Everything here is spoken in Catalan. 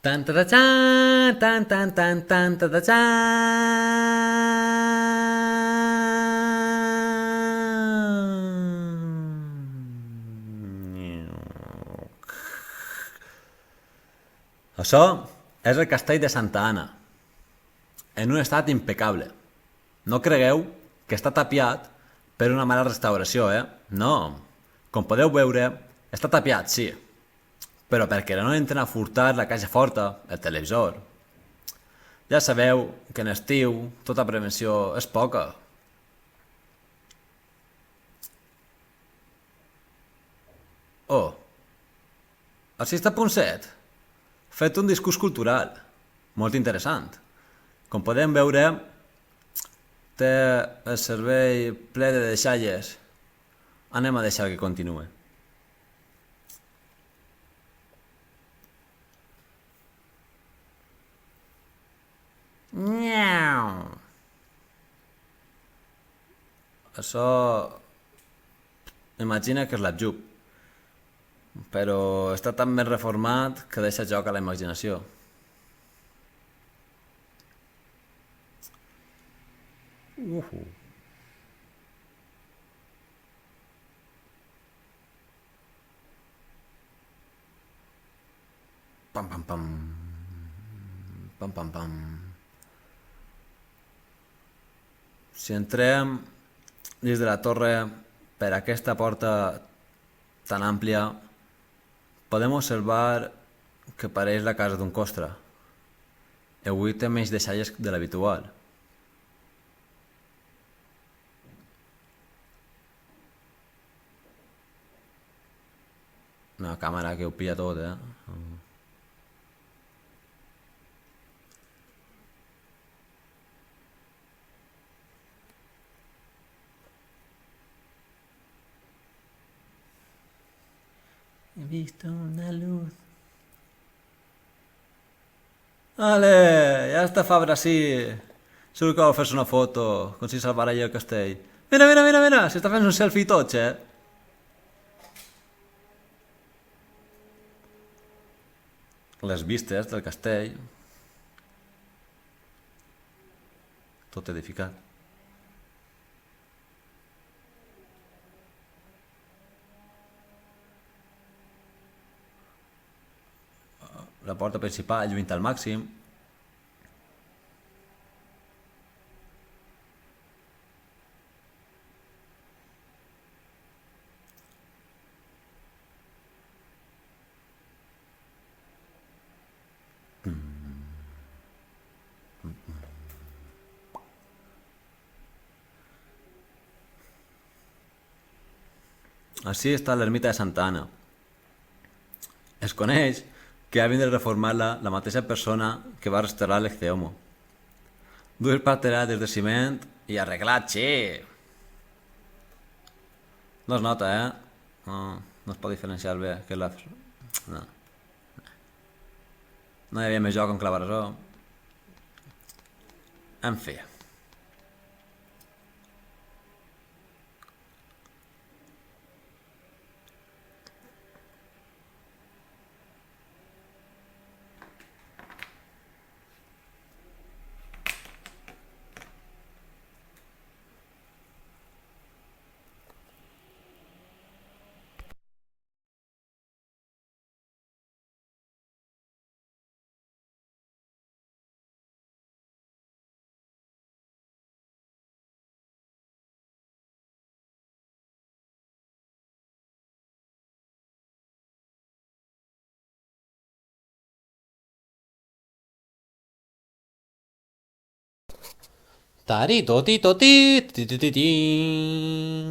Tan ta ta chan, tan tan tan tan ta ta chan. Això és el castell de Santa Anna, en un estat impecable. No cregueu que està tapiat per una mala restauració, No. Com podeu veure, està tapiat, sí, però perquè no entren a furtar la caixa forta, el televisor. Ja sabeu que en estiu tota prevenció és poca. Oh, el 6.7 fet un discurs cultural molt interessant. Com podem veure, té el cervell ple de deixalles. Anem a deixar que continuï. Nyau. Això imagina que és l'abjub, però està tan ben reformat que deixa joc a la imaginació. Pam, pam, pam. Pam, pam, pam. Si entrem dins de la torre per aquesta porta tan àmplia, podem observar que pareix la casa d'un costre. Avui té menys deixalles de l'habitual. Una càmera que ho pilla tot, He visto una luz. Ale, ja està Fabra, sí. Segur que va fer-se una foto, com si salvara allà el castell. Mira, mira, mira, mira, s'està fent un selfie tots, Les vistes del castell, tot edificat. La porta principal lluint al màxim. Així està l'ermita de Santa Anna. Es coneix que ha vingut a reformar-la la mateixa persona que va restaurar l'Ecceomo. Dues parterades de ciment i arreglat, sí. No es nota, No es pot diferenciar bé que la... No. No hi havia més joc en clavar-ho. En fi. Tari, toti, toti, ti, ti, ti, ti.